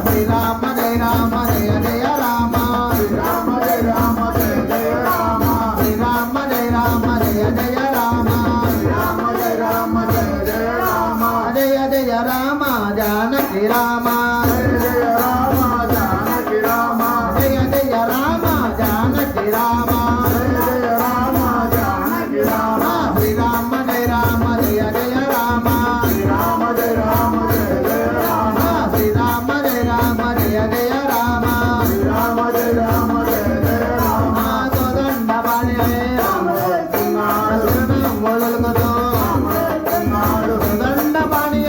శ్రీరామ జయ రామ జయ జయ రామ శ్రీరామ జయ రామ జయ జయ రామ శ్రీరామ జయ రామ జయ జయ రామ శ్రీరామ జయ రామ జయ జయ రామ జయ జయ రామ జానకి రామ జయ జయ రామ జానకి రామ జయ జయ రామ జానకి రామ జయ జయ రామ జానకి రామ శ్రీరామ జయ రామ జయ జయ రామ శ్రీరామ జయ రామ జయ జయ రామ శ్రీరామ జయ రామ జయ జయ రామ శ్రీరామ జయ రామ జయ జయ రామ తోదండ బాణి మొదలుగతో తోదండ బాణి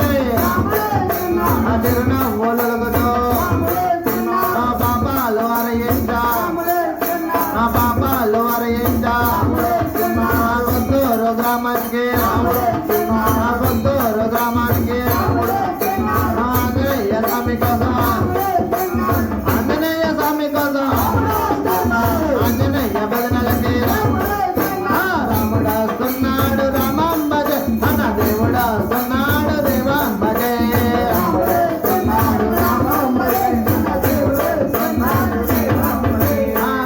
తిరుణ మొదలుగతో పాపాలు అరయించ పాపాలు అరయించ కొత్తూరు గ్రామానికి కొత్తూరు గ్రామానికి ఆంజనేయ స్వామి కోసం ఆంజనేయ స్వామి కోసం ఆంజనేయ భజనలకి రాముడు వస్తున్నాడు రామాంబ జయ మన దేవుడు వస్తున్నాడు దేవాంబ జయ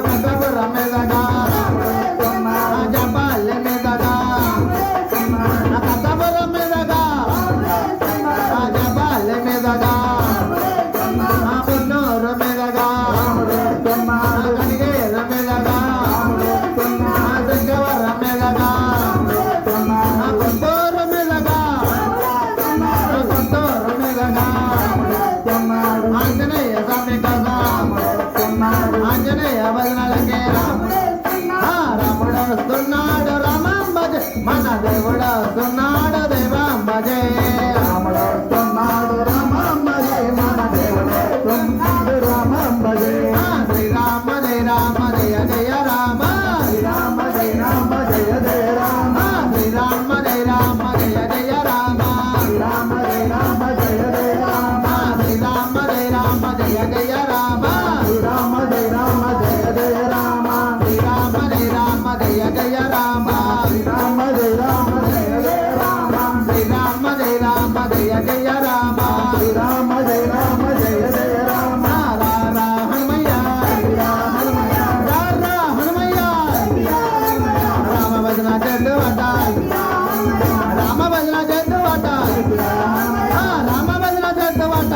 కథపురం మీదగా జపాలి మీదగా కథపురం మీదగా జపాలి మీదగా పున్నూరు మీదగా కనిగేరు మీదగా శంకవరం మీదగా కొత్తూరు మీదగా కొత్తూరు మీదగా ఆంజనేయ స్వామి కదా ఆంజనేయ భజనలకే రాముడు వస్తున్నాడు రామాంబ జయ మన దేవుడు వస్తున్నాడు దేవాంబ జయ రాముడు వస్తున్నాడు రామాంబ జయ మన దేవుడు వస్తున్నాడు రామాంబ జయ శ్రీరామ జయ రామ జయ జయ రామ శ్రీరామ జయ రామ జయ జయ రామ శ్రీరామ జయ రామ జయ జయ రామ శ్రీరామ జయ రామ జయ జయ రామ శ్రీరామ జయ రామ జయ జయ రామ శ్రీరామ జయ రామ జయ జయ రామ శ్రీరామ జయ రామ జయ జయ రామ శ్రీరామ జయ రామ జయ జయ రామ శ్రీరామ జయ రామ జయ జయ రామ శ్రీరామ జయ రామ జయ జయ రామ రా హనుమయ్య రా హనుమయ్య రామ భజన చెట్టు అట రామ భజన చెట్టు అట రామ భజన చెట్టు అట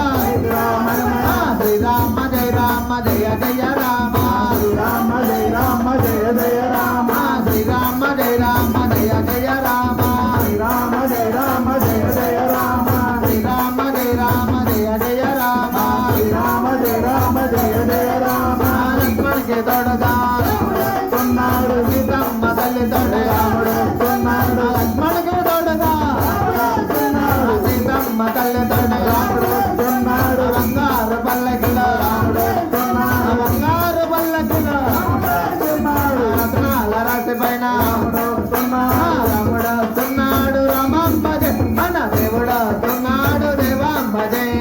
శ్రీరామ జయ రామ జయ జయ రామ శ్రీరామ జయ రామ జయ జయ రామ శ్రీరామ జయ రామ జయ జయ రామ శ్రీరామ జయ రామ జయ జయ రామ శ్రీరామ జయ రామ జయ జయ రామ శ్రీరామ జయ రామ జయ జయ రామ లక్ష్మణ్కి తోడుగా కొన్నాడు సీతమ్మ తల్లి తోడుగా కొన్నాడు లక్ష్మణ్కి తోడుగా సీతమ్మ తల్లి తోడుగా కొన్నాడు బంగారు పల్లకిలో బంగారు పల్లకిలో రత్నాల రాశి పైన రాముడు వస్తున్నాడు రామాంబ జయ మన దేవుడు వస్తున్నాడు దేవాంబ జయ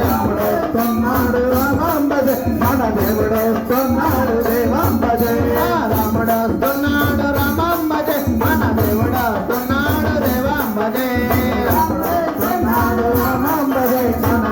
రాముడు వస్తున్నాడు రామాంబ జయ మన దేవుడు వస్తున్నాడు దేవాంబ జయ రాముడు వస్తున్నాడు రామాంబ జయ మన దేవుడు వస్తున్నాడు దేవాంబ జయ రాముడు వస్తున్నాడు రామాంబ జయ మన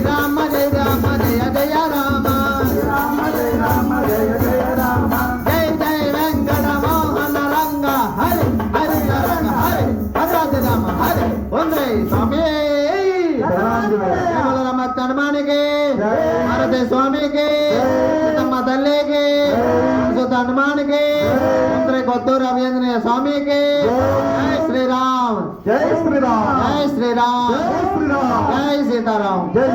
రామ జయ రామ జయ జయ రామ రామ జయ రామ జయ జయ రామ జయ జయ వెంకట మోహన రంగ హరి హరి రంగ హరి భద్రాద్రి రామ హరి వందే స్వామి రమ హనుమానికి భారతే స్వామికి సీతమ్మ తల్లికి సుత హనుమానికి మంత్రి కొత్తూరు అభియంజనేయ స్వామికి జై శ్రీరామ్ జై శ్రీరామ్ జై శ్రీరామ్ జై శ్రీరామ్ జై సీతారాం జై